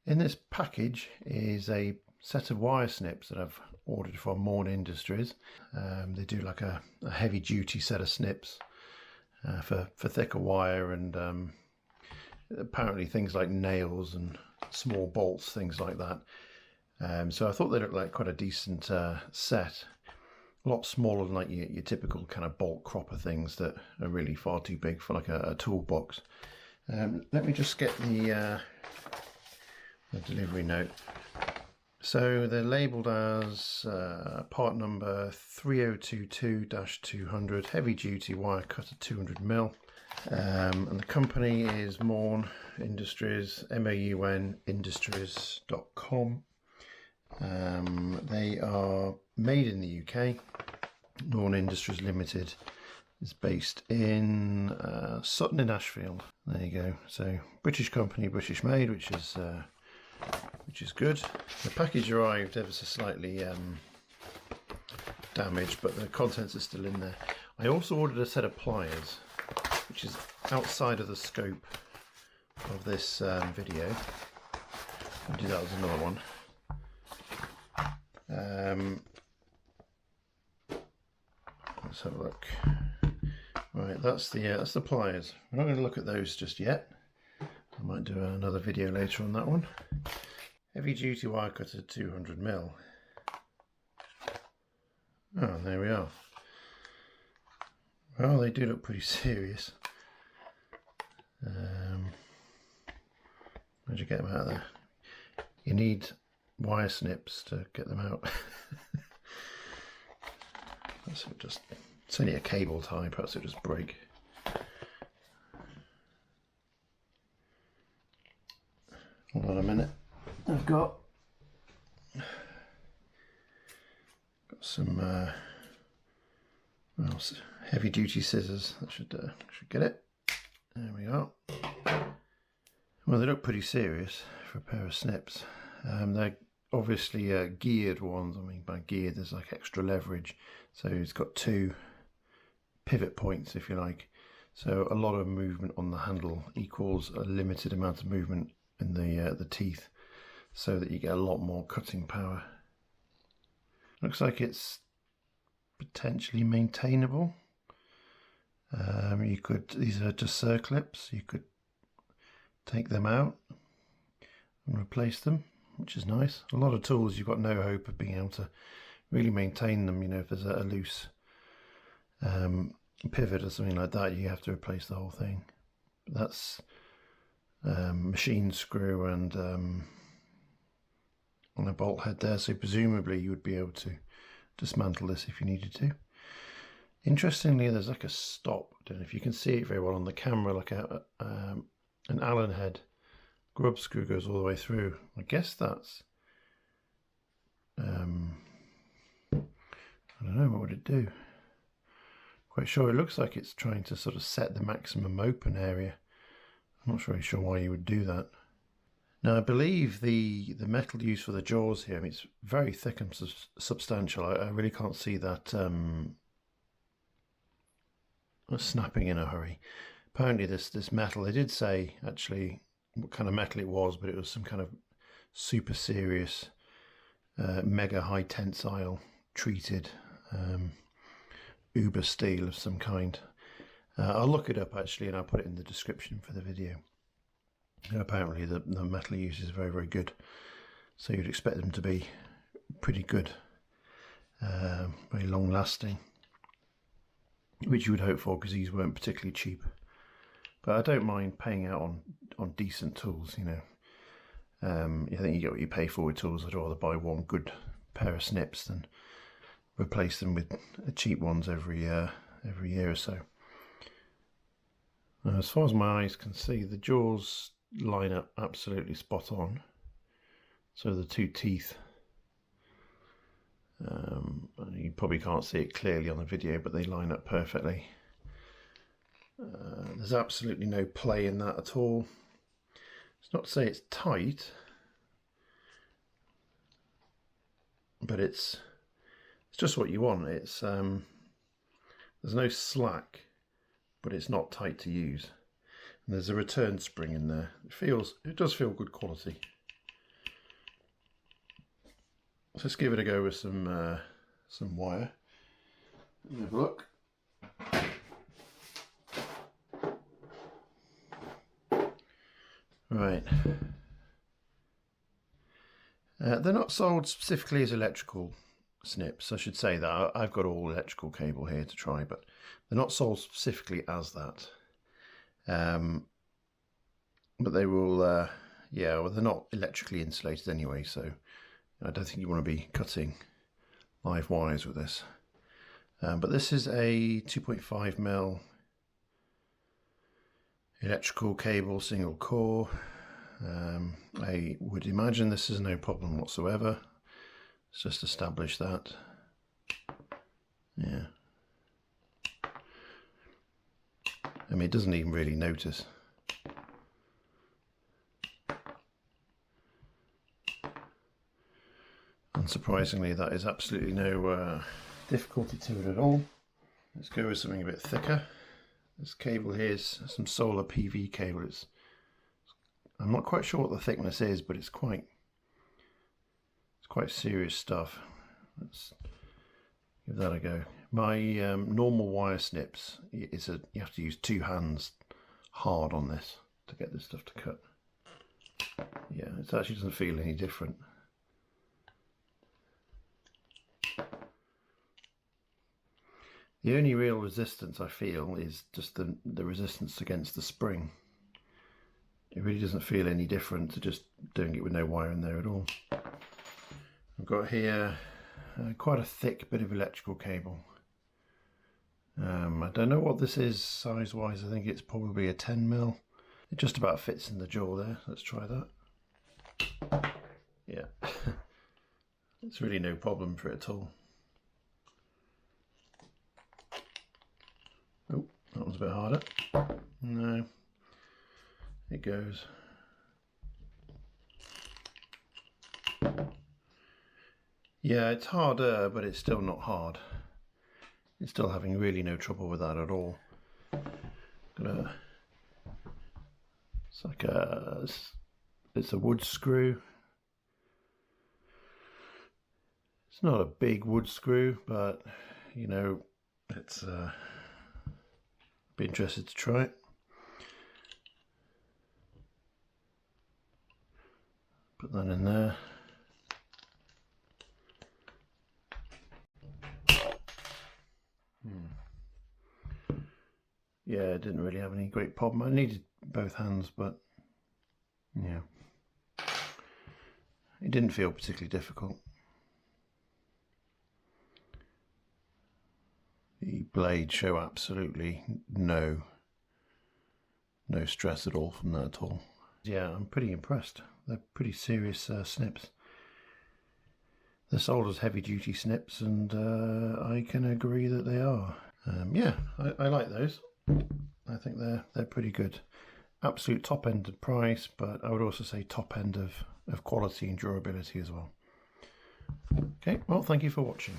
In this package is a set of wire snips that I've ordered from Maun Industries. They do like a heavy duty set of snips for thicker wire and apparently things like nails and small bolts, things like that. So I thought they looked like quite a decent set. A lot smaller than like your typical kind of bolt cropper things that are really far too big for like a toolbox. Let me just get the delivery note. So they're labelled as part number 3022-200, heavy duty wire cutter 200mm. And the company is Maun Industries, MAUN Industries.com. They are made in the UK. Maun Industries Limited is based in Sutton in Ashfield. There you go. So British company, British made, which is good. The package arrived ever so slightly damaged, but the contents are still in there. I also ordered a set of pliers, which is outside of the scope of this video. I'll do that as another one. Let's have a look. Right, that's the pliers. We're not going to look at those just yet. I might do another video later on that one. Heavy duty wire cutter 200mm. Oh, there we are. Well, they do look pretty serious. How'd you get them out of there? You need wire snips to get them out. It's only a cable tie, perhaps it'll just break. Hold on a minute. I've got some heavy duty scissors. That should get it. There we are. Well, they look pretty serious for a pair of snips. They're obviously geared ones. I mean, by geared, there's like extra leverage. So it's got two pivot points, if you like. So a lot of movement on the handle equals a limited amount of movement in the teeth, so that you get a lot more cutting power. Looks like it's potentially maintainable. These are just circlips. You could take them out and replace them, which is nice. A lot of tools you've got no hope of being able to really maintain them. You know, if there's a loose pivot or something like that, you have to replace the whole thing. But that's machine screw and on a bolt head there, so presumably you would be able to dismantle this if you needed to. Interestingly, there's like a stop. I don't know if you can see it very well on the camera, like an Allen head grub screw goes all the way through. I guess that's I don't know, what would it do? Quite sure. It looks like it's trying to sort of set the maximum open area. I'm not really sure why you would do that. Now, I believe the metal used for the jaws here, I mean, it's very thick and substantial. I really can't see that snapping in a hurry. Apparently this metal, they did say actually what kind of metal it was, but it was some kind of super serious mega high tensile treated uber steel of some kind. I'll look it up actually, and I'll put it in the description for the video. And apparently the metal use is very, very good, so you'd expect them to be pretty good, very long lasting, which you would hope for, because these weren't particularly cheap. But I don't mind paying out on decent tools, you know. I think you get what you pay for with tools. I'd rather buy one good pair of snips than replace them with cheap ones every year or so. As far as my eyes can see, the jaws line up absolutely spot on. So the two teeth, you probably can't see it clearly on the video, but they line up perfectly. There's absolutely no play in that at all. It's not to say it's tight, but it's just what you want. It's there's no slack, but it's not tight to use. And there's a return spring in there. It does feel good quality. let's give it a go with some wire. Have a look. Right. They're not sold specifically as electrical snips. I should say that. I've got all electrical cable here to try, but they're not sold specifically as that. But they will, yeah, well, they're not electrically insulated anyway, so I don't think you want to be cutting live wires with this. But this is a 2.5mm electrical cable, single core. I would imagine this is no problem whatsoever. Let's just establish that. Yeah. I mean, it doesn't even really notice. Unsurprisingly, that is absolutely no difficulty to it at all. Let's go with something a bit thicker. This cable here is some solar PV cable. I'm not quite sure what the thickness is, but it's quite serious stuff. Let's give that a go. My normal wire snips, you have to use 2 hands hard on this to get this stuff to cut. Yeah, it actually doesn't feel any different. The only real resistance I feel is just the resistance against the spring. It really doesn't feel any different to just doing it with no wire in there at all. I've got here quite a thick bit of electrical cable. I don't know what this is size wise. I think it's probably a 10mm. It just about fits in the jaw there. Let's try that. Yeah, it's really no problem for it at all. Oh, that one's a bit harder. No, it goes. Yeah, it's harder, but it's still not hard. It's still having really no trouble with that at all. It's a wood screw. It's not a big wood screw, but you know, it's be interested to try it. Put that in there. Yeah, it didn't really have any great problem. I needed both hands, but yeah, it didn't feel particularly difficult. The blades show absolutely no stress at all from that at all. Yeah, I'm pretty impressed. They're pretty serious snips. They're sold as heavy duty snips, and I can agree that they are. Yeah, I like those. I think they're pretty good. Absolute top end of price, but I would also say top end of quality and durability as well. Okay, well, thank you for watching.